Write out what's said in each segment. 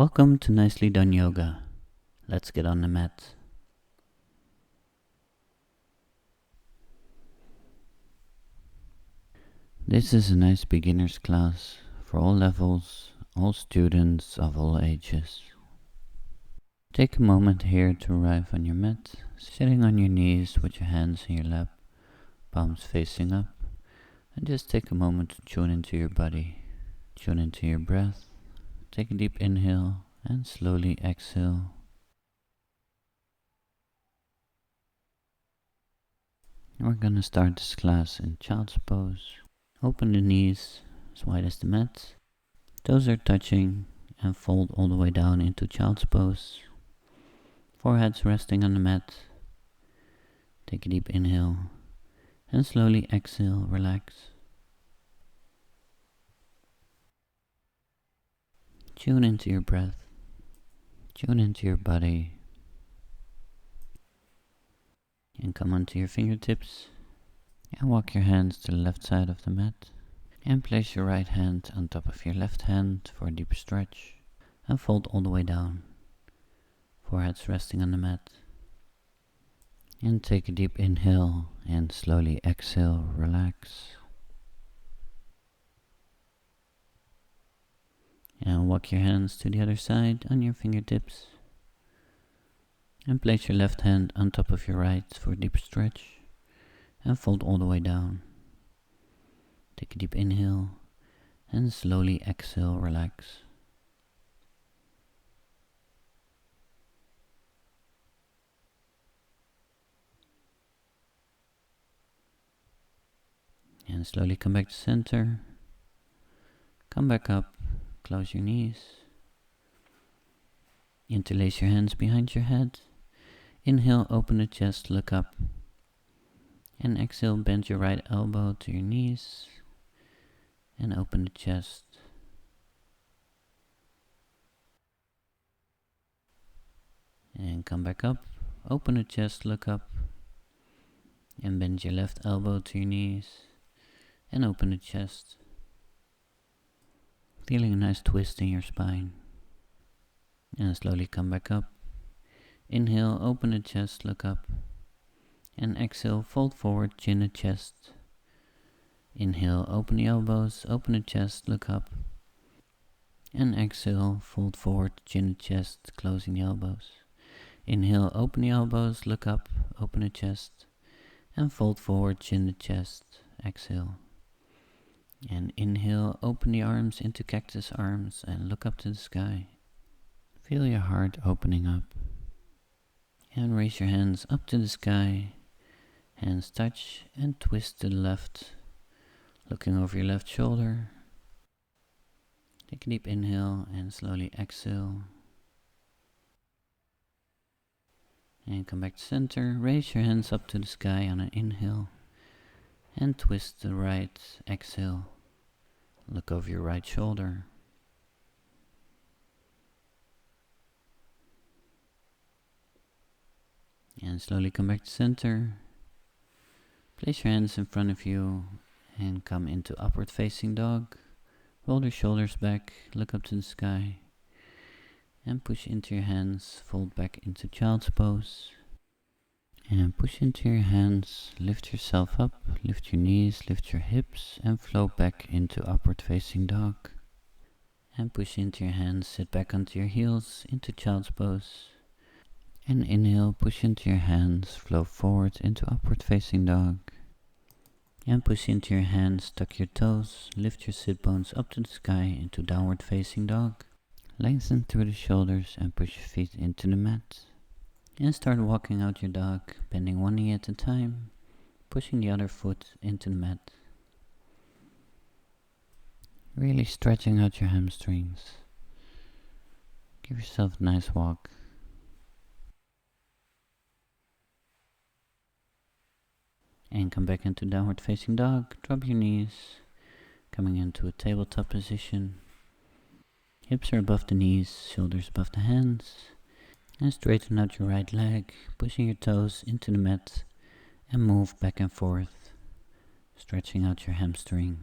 Welcome to Nicely Done Yoga. Let's get on the mat. This is a nice beginner's class for all levels, all students of all ages. Take a moment here to arrive on your mat, sitting on your knees with your hands in your lap, palms facing up, and just take a moment to tune into your body, tune into your breath. Take a deep inhale and slowly exhale. We're gonna start this class in child's pose. Open the knees as wide as the mat. Toes are touching and fold all the way down into child's pose. Foreheads resting on the mat. Take a deep inhale and slowly exhale, relax. Tune into your breath. Tune into your body. And come onto your fingertips and walk your hands to the left side of the mat. And place your right hand on top of your left hand for a deeper stretch. And fold all the way down. Foreheads resting on the mat. And take a deep inhale and slowly exhale, relax. And walk your hands to the other side on your fingertips. And place your left hand on top of your right for a deep stretch. And fold all the way down. Take a deep inhale and slowly exhale, relax. And slowly come back to center. Come back up, close your knees. Interlace your hands behind your head. Inhale, open the chest, look up. And exhale, bend your right elbow to your knees. And open the chest. And come back up, open the chest, look up. And bend your left elbow to your knees. And open the chest. Feeling a nice twist in your spine. And slowly come back up. Inhale, open the chest, look up. And exhale, fold forward, chin the chest. Inhale, open the elbows, open the chest, look up. And exhale, fold forward, chin the chest, closing the elbows. Inhale, open the elbows, look up, open the chest. And fold forward, chin the chest, exhale. And inhale, open the arms into cactus arms and look up to the sky. Feel your heart opening up. And raise your hands up to the sky. Hands touch and twist to the left. Looking over your left shoulder. Take a deep inhale and slowly exhale. And come back to center. Raise your hands up to the sky on an inhale. And twist to the right, exhale. Look over your right shoulder. And slowly come back to center. Place your hands in front of you and come into upward facing dog. Roll your shoulders back, look up to the sky. And push into your hands, fold back into child's pose. And push into your hands, lift yourself up, lift your knees, lift your hips, and float back into upward facing dog. And push into your hands, sit back onto your heels, into child's pose. And inhale, push into your hands, flow forward into upward facing dog. And push into your hands, tuck your toes, lift your sit bones up to the sky into downward facing dog. Lengthen through the shoulders and push your feet into the mat. And start walking out your dog, bending one knee at a time, pushing the other foot into the mat. Really stretching out your hamstrings. Give yourself a nice walk. And come back into downward facing dog, drop your knees, coming into a tabletop position. Hips are above the knees, shoulders above the hands. And straighten out your right leg, pushing your toes into the mat and move back and forth, stretching out your hamstring.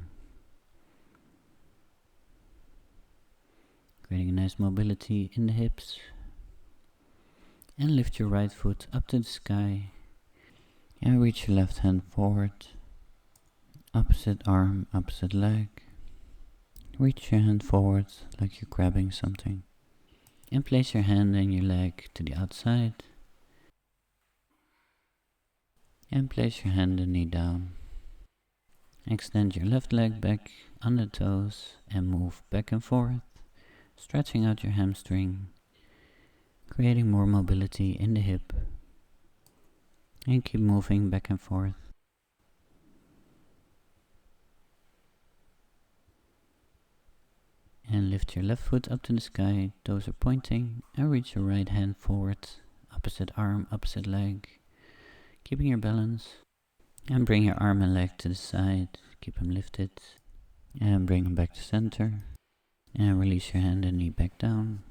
creating a nice mobility in the hips. And lift your right foot up to the sky and reach your left hand forward. Opposite arm, opposite leg. Reach your hand forward like you're grabbing something. And place your hand and your leg to the outside. And place your hand and knee down. Extend your left leg back on the toes and move back and forth, stretching out your hamstring, creating more mobility in the hip. And keep moving back and forth. And lift your left foot up to the sky, toes are pointing, and reach your right hand forward, opposite arm, opposite leg, keeping your balance. And bring your arm and leg to the side, keep them lifted, and bring them back to center. And release your hand and knee back down,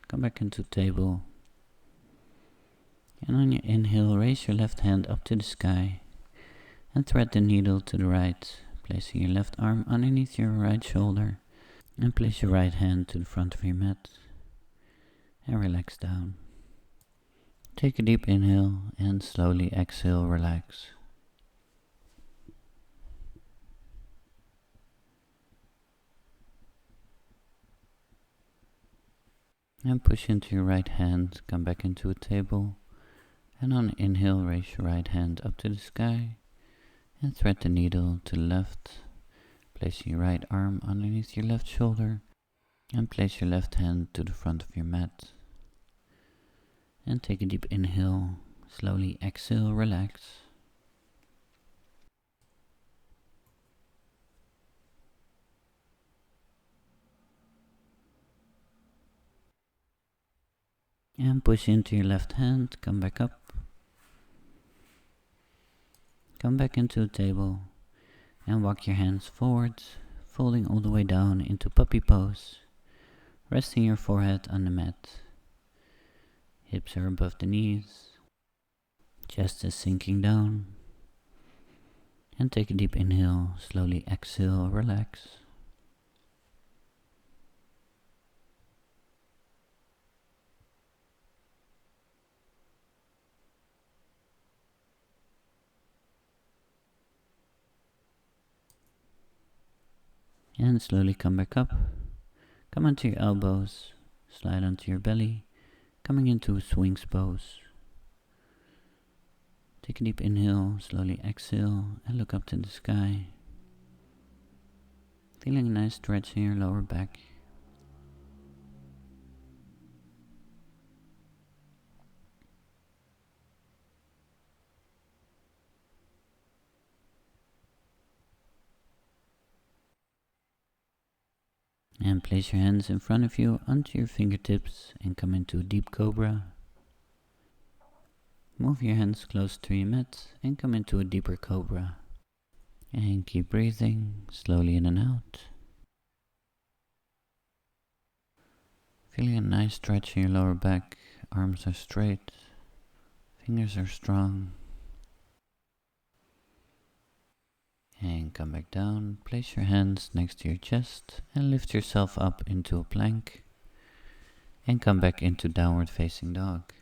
come back into table. And on your inhale, raise your left hand up to the sky, and thread the needle to the right, placing your left arm underneath your right shoulder. And place your right hand to the front of your mat and relax down. Take a deep inhale and slowly exhale, relax. And push into your right hand, come back into a table. And on inhale, raise your right hand up to the sky and thread the needle to the left. Placing your right arm underneath your left shoulder and place your left hand to the front of your mat. And take a deep inhale, slowly exhale, relax. And push into your left hand, come back up. Come back into a table. And walk your hands forward, folding all the way down into puppy pose, resting your forehead on the mat. Hips are above the knees, chest is sinking down. And take a deep inhale, slowly exhale, relax. And slowly come back up. Come onto your elbows, slide onto your belly, coming into a swings pose. Take a deep inhale, slowly exhale, and look up to the sky. Feeling a nice stretch in your lower back. And place your hands in front of you onto your fingertips and come into a deep cobra. Move your hands close to your mat and come into a deeper cobra. And keep breathing slowly in and out. Feeling a nice stretch in your lower back. Arms are straight. Fingers are strong. And come back down, place your hands next to your chest and lift yourself up into a plank. And come back into downward facing dog.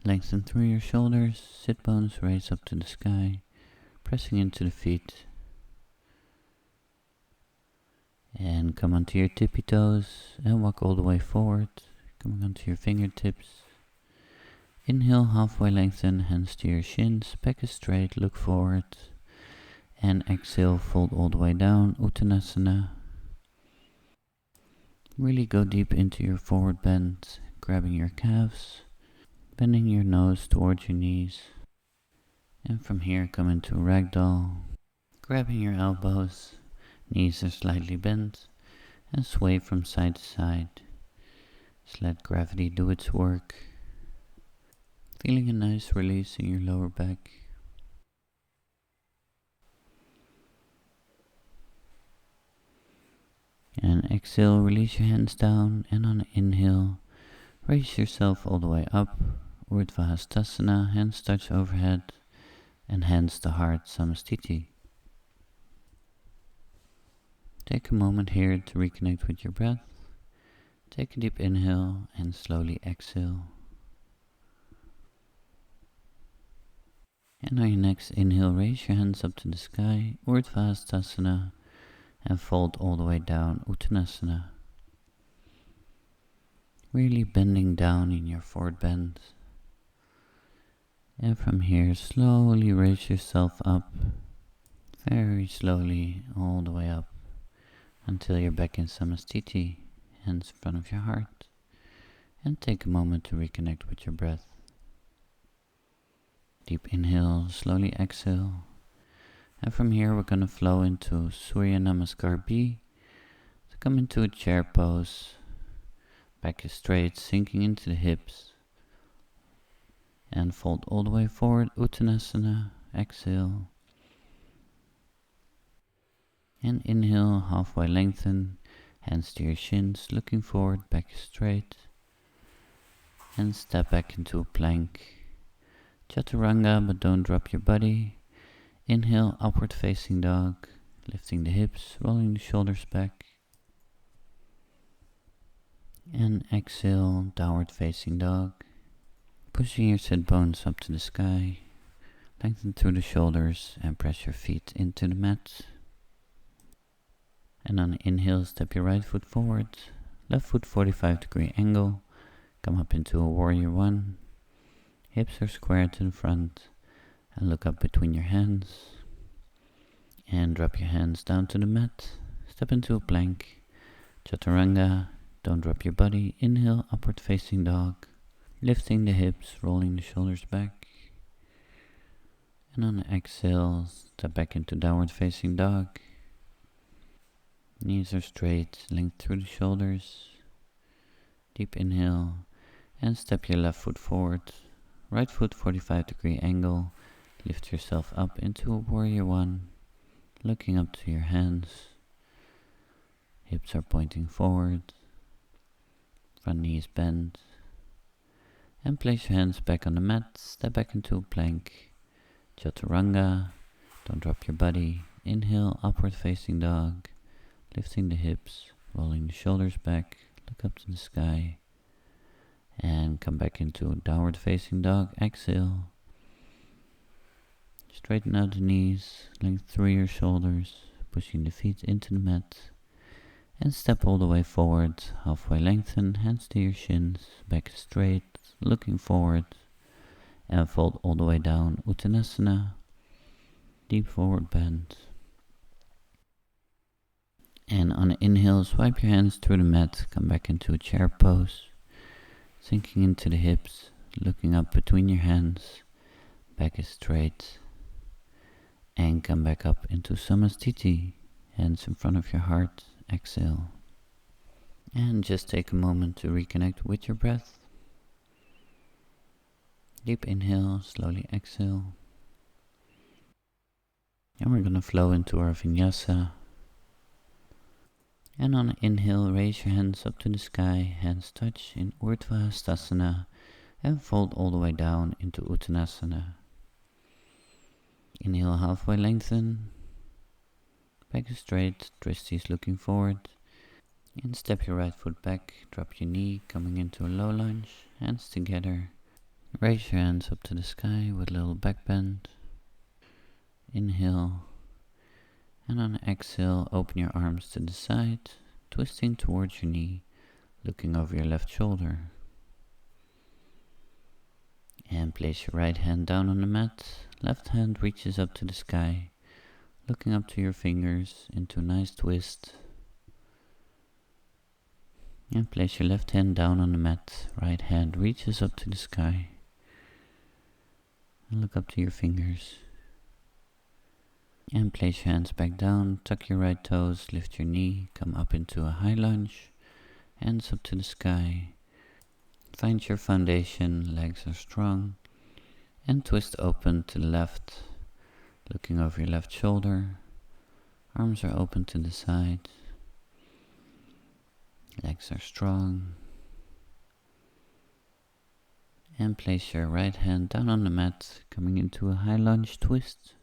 Lengthen through your shoulders, sit bones raise up to the sky, pressing into the feet. And come onto your tippy toes and walk all the way forward, coming onto your fingertips. Inhale, halfway lengthen, hands to your shins, back is straight, look forward. And exhale, fold all the way down, Uttanasana. Really go deep into your forward bend, grabbing your calves, bending your nose towards your knees. And from here, come into ragdoll, grabbing your elbows, knees are slightly bent, and sway from side to side. Just let gravity do its work. Feeling a nice release in your lower back. And exhale, release your hands down, and on an inhale, raise yourself all the way up. Urdhva Hastasana, hands touch overhead, and hands to heart, Samastiti. Take a moment here to reconnect with your breath. Take a deep inhale and slowly exhale. And on your next inhale, raise your hands up to the sky, Urdhva and fold all the way down, Uttanasana. Really bending down in your forward bend. And from here, slowly raise yourself up, very slowly, all the way up, until you're back in Namasté, hands in front of your heart. And take a moment to reconnect with your breath. Deep inhale, slowly exhale. And from here, we're going to flow into Surya Namaskar B. So come into a chair pose. Back is straight, sinking into the hips. And fold all the way forward, Uttanasana. Exhale. And inhale, halfway lengthen. Hands to your shins, looking forward, back is straight. And step back into a plank. Chaturanga, but don't drop your body. Inhale, upward facing dog. Lifting the hips, rolling the shoulders back. And exhale, downward facing dog. Pushing your sit bones up to the sky. Lengthen through the shoulders and press your feet into the mat. And on the inhale, step your right foot forward. Left foot 45-degree angle. Come up into a warrior one. Hips are square to the front. And look up between your hands. And drop your hands down to the mat. Step into a plank. Chaturanga. Don't drop your body. Inhale, upward facing dog. Lifting the hips, rolling the shoulders back. And on the exhale, step back into downward facing dog. Knees are straight, length through the shoulders. Deep inhale. And step your left foot forward. Right foot 45-degree angle. Lift yourself up into a warrior one. Looking up to your hands. Hips are pointing forward. Front knee is bent. And place your hands back on the mat. Step back into a plank. Chaturanga. Don't drop your body. Inhale, upward facing dog. Lifting the hips. Rolling the shoulders back. Look up to the sky. And come back into a downward facing dog. Exhale. Straighten out the knees. Length through your shoulders. Pushing the feet into the mat. And step all the way forward. Halfway lengthen. Hands to your shins. Back straight. Looking forward. And fold all the way down. Uttanasana. Deep forward bend. And on an inhale, swipe your hands through the mat. Come back into a chair pose. Sinking into the hips. Looking up between your hands. Back is straight. And come back up into Namasté. Hands in front of your heart. Exhale. And just take a moment to reconnect with your breath. Deep inhale, slowly exhale. And we're going to flow into our vinyasa. And on an inhale, raise your hands up to the sky, hands touch in Urdhva Hastasana, and fold all the way down into Uttanasana. Inhale, halfway lengthen. Back is straight, twisties looking forward. And step your right foot back, drop your knee, coming into a low lunge, hands together. Raise your hands up to the sky with a little back bend. Inhale. And on exhale, open your arms to the side, twisting towards your knee, looking over your left shoulder. And place your right hand down on the mat. Left hand reaches up to the sky, looking up to your fingers into a nice twist. And place your left hand down on the mat. Right hand reaches up to the sky. And look up to your fingers. And place your hands back down. Tuck your right toes. Lift your knee. Come up into a high lunge. Hands up to the sky. Find your foundation. Legs are strong. And twist open to the left. Looking over your left shoulder. Arms are open to the side. Legs are strong. And place your right hand down on the mat, coming into a high lunge twist.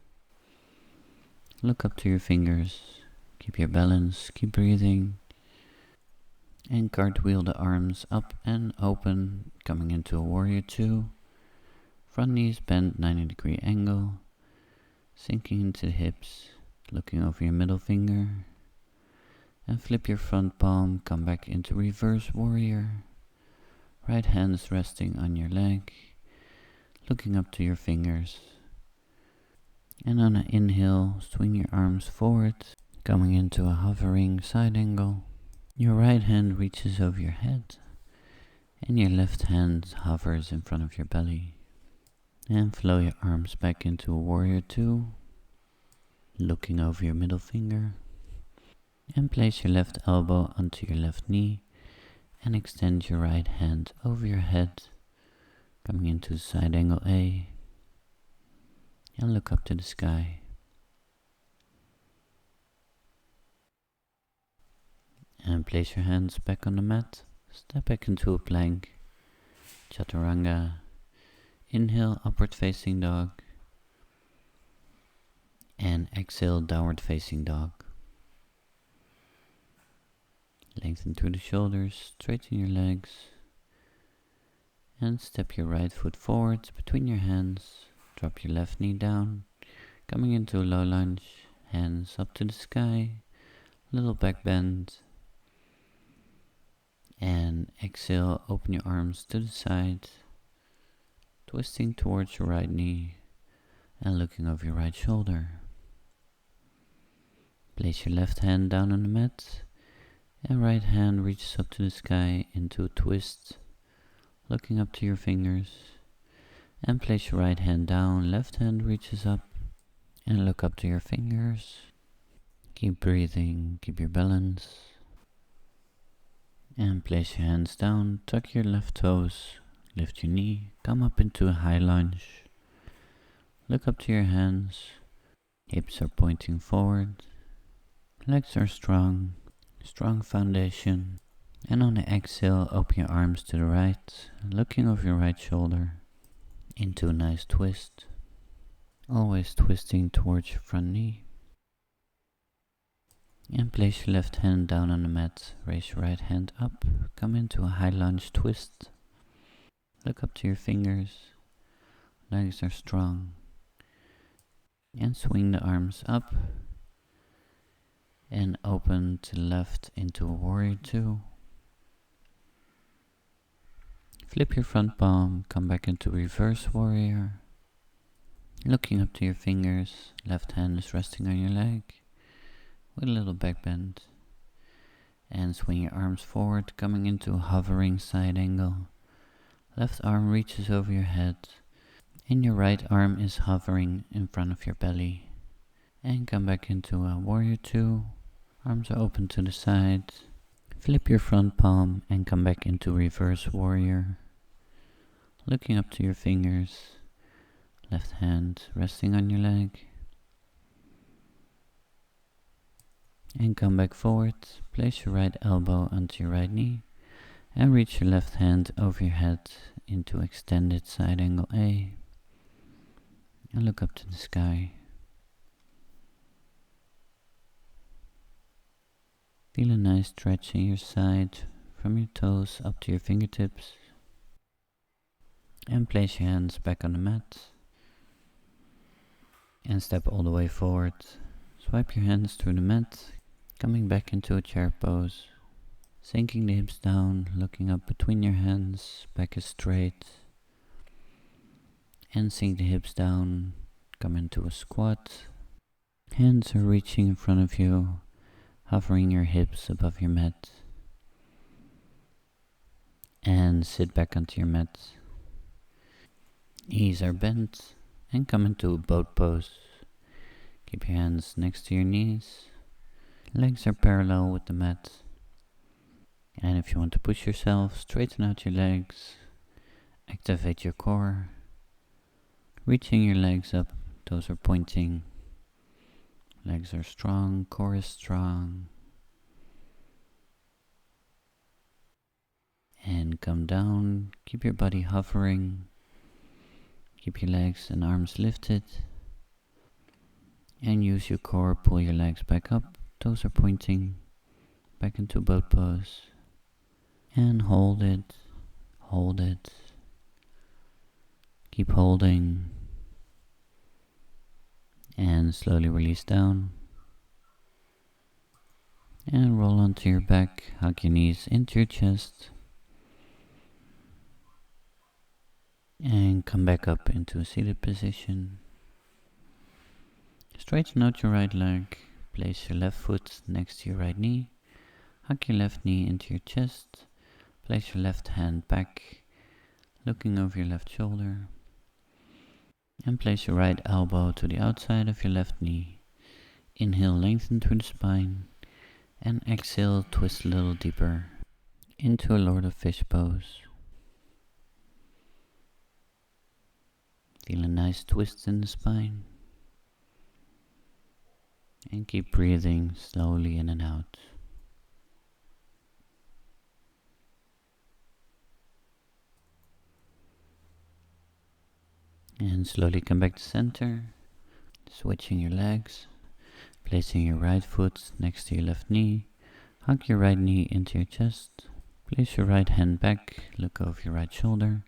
Look up to your fingers. Keep your balance, keep breathing. And cartwheel the arms up and open, coming into a warrior 2. Front knees bent 90-degree angle, sinking into the hips, looking over your middle finger. And flip your front palm, come back into reverse warrior. Right hand is resting on your leg, looking up to your fingers. And on an inhale, swing your arms forward, coming into a hovering side angle. Your right hand reaches over your head, and your left hand hovers in front of your belly. And flow your arms back into a warrior 2, looking over your middle finger. And place your left elbow onto your left knee, and extend your right hand over your head, coming into side angle A, and look up to the sky. And place your hands back on the mat. Step back into a plank. Chaturanga. Inhale, upward facing dog. And exhale, downward facing dog. Lengthen through the shoulders, straighten your legs. And step your right foot forward between your hands. Drop your left knee down. Coming into a low lunge. Hands up to the sky. Little back bend. And exhale, open your arms to the side, twisting towards your right knee and looking over your right shoulder. Place your left hand down on the mat and right hand reaches up to the sky into a twist, looking up to your fingers. And place your right hand down, left hand reaches up and look up to your fingers. Keep breathing, keep your balance. And place your hands down, tuck your left toes, lift your knee, come up into a high lunge. Look up to your hands, hips are pointing forward, legs are strong, strong foundation. And on the exhale, open your arms to the right, looking over your right shoulder, into a nice twist, always twisting towards your front knee. And place your left hand down on the mat, raise your right hand up, come into a high lunge twist. Look up to your fingers, legs are strong. And swing the arms up and open to the left into a warrior 2. Flip your front palm, come back into reverse warrior. Looking up to your fingers, left hand is resting on your leg. With a little back bend. And swing your arms forward, coming into a hovering side angle. Left arm reaches over your head. And your right arm is hovering in front of your belly. And come back into a warrior 2. Arms are open to the side. Flip your front palm and come back into reverse warrior. Looking up to your fingers. Left hand resting on your leg. And come back forward, place your right elbow onto your right knee and reach your left hand over your head into extended side angle A and look up to the sky. Feel a nice stretch in your side from your toes up to your fingertips and place your hands back on the mat and step all the way forward. Swipe your hands through the mat. Coming back into a chair pose, sinking the hips down, looking up between your hands, back is straight, and sink the hips down, come into a squat, hands are reaching in front of you, hovering your hips above your mat, and sit back onto your mat, knees are bent, and come into a boat pose, keep your hands next to your knees. Legs are parallel with the mat. And if you want to push yourself, straighten out your legs. Activate your core. Reaching your legs up, toes are pointing. Legs are strong, core is strong. And come down, keep your body hovering. Keep your legs and arms lifted. And use your core, pull your legs back up. Toes are pointing back into boat pose. And hold it, hold it. Keep holding. And slowly release down. And roll onto your back, hug your knees into your chest. And come back up into a seated position. Straighten out your right leg. Place your left foot next to your right knee. Hug your left knee into your chest. Place your left hand back, looking over your left shoulder. And place your right elbow to the outside of your left knee. Inhale, lengthen through the spine. And exhale, twist a little deeper into a Lord of Fish pose. Feel a nice twist in the spine. And keep breathing slowly in and out. And slowly come back to center. Switching your legs. Placing your right foot next to your left knee. Hug your right knee into your chest. Place your right hand back. Look over your right shoulder.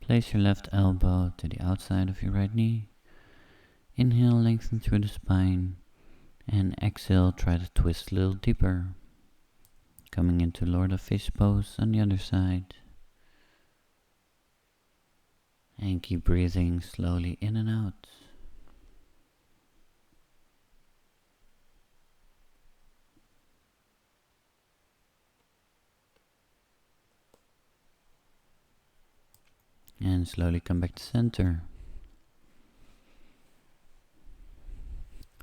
Place your left elbow to the outside of your right knee. Inhale, lengthen through the spine. And exhale, try to twist a little deeper. Coming into Lord of Fish pose on the other side. And keep breathing slowly in and out. And slowly come back to center.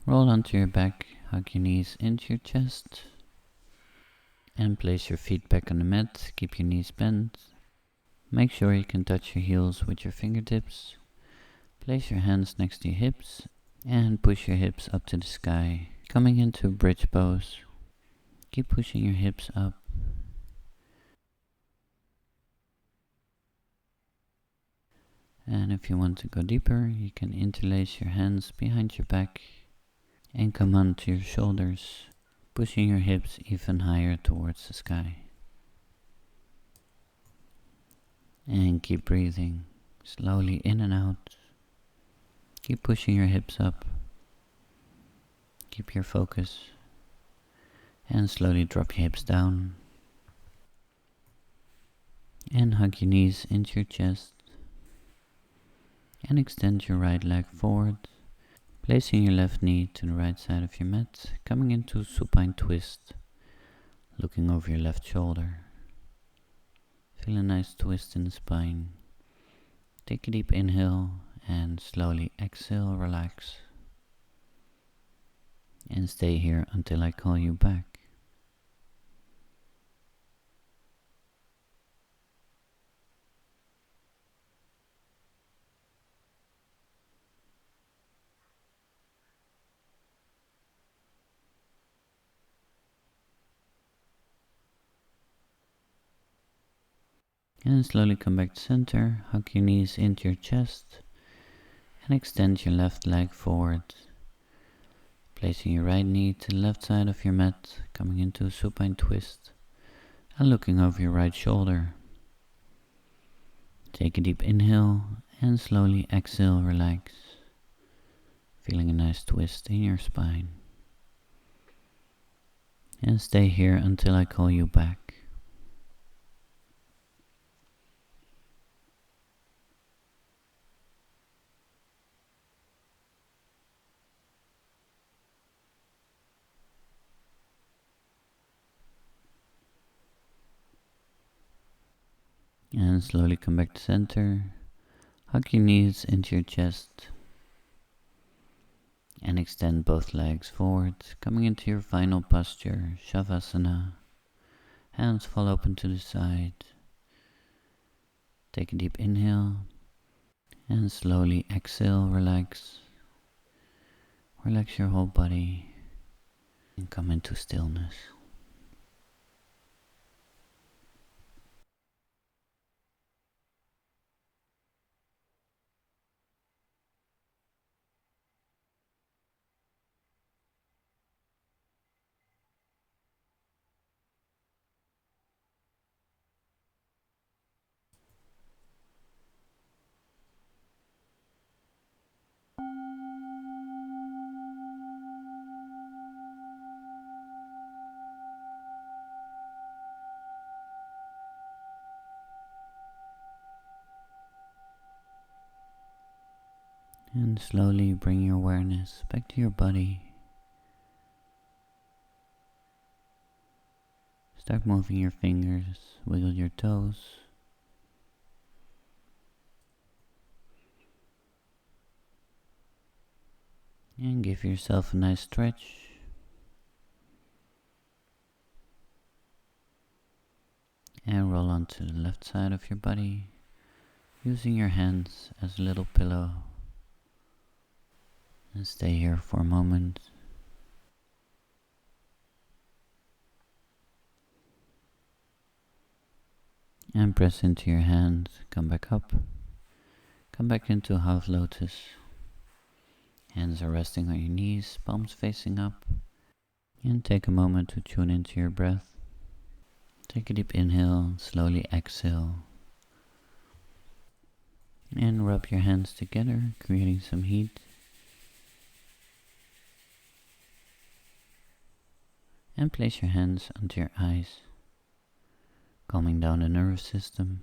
Roll onto your back, hug your knees into your chest. And place your feet back on the mat, keep your knees bent. Make sure you can touch your heels with your fingertips. Place your hands next to your hips and push your hips up to the sky. Coming into bridge pose. Keep pushing your hips up. And if you want to go deeper, you can interlace your hands behind your back and come onto your shoulders, pushing your hips even higher towards the sky. And keep breathing slowly in and out. Keep pushing your hips up. Keep your focus. And slowly drop your hips down. And hug your knees into your chest. And extend your right leg forward. Placing your left knee to the right side of your mat. Coming into supine twist. Looking over your left shoulder. Feel a nice twist in the spine. Take a deep inhale and slowly exhale, relax. And stay here until I call you back. And slowly come back to center, hug your knees into your chest, and extend your left leg forward. Placing your right knee to the left side of your mat, coming into a supine twist, and looking over your right shoulder. Take a deep inhale, and slowly exhale, relax. Feeling a nice twist in your spine. And stay here until I call you back. And slowly come back to center. Hug your knees into your chest. And extend both legs forward, coming into your final posture, Shavasana. Hands fall open to the side. Take a deep inhale. And slowly exhale, relax. Relax your whole body. And come into stillness. And slowly bring your awareness back to your body. Start moving your fingers, wiggle your toes. And give yourself a nice stretch. And roll onto the left side of your body, using your hands as a little pillow. And stay here for a moment. And press into your hand, come back up. Come back into half lotus. Hands are resting on your knees, palms facing up. And take a moment to tune into your breath. Take a deep inhale, slowly exhale. And rub your hands together, creating some heat. And place your hands onto your eyes, calming down the nervous system.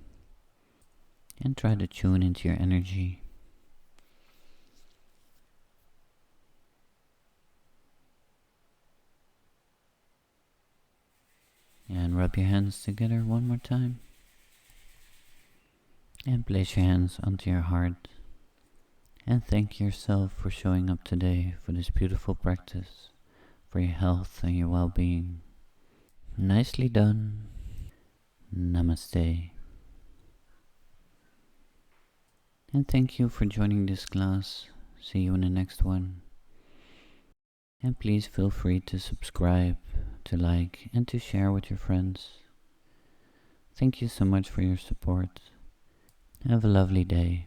And try to tune into your energy. And rub your hands together one more time. And place your hands onto your heart. And thank yourself for showing up today for this beautiful practice, for your health and your well-being. Nicely done. Namaste. And thank you for joining this class. See you in the next one. And please feel free to subscribe, to like, and to share with your friends. Thank you so much for your support. Have a lovely day.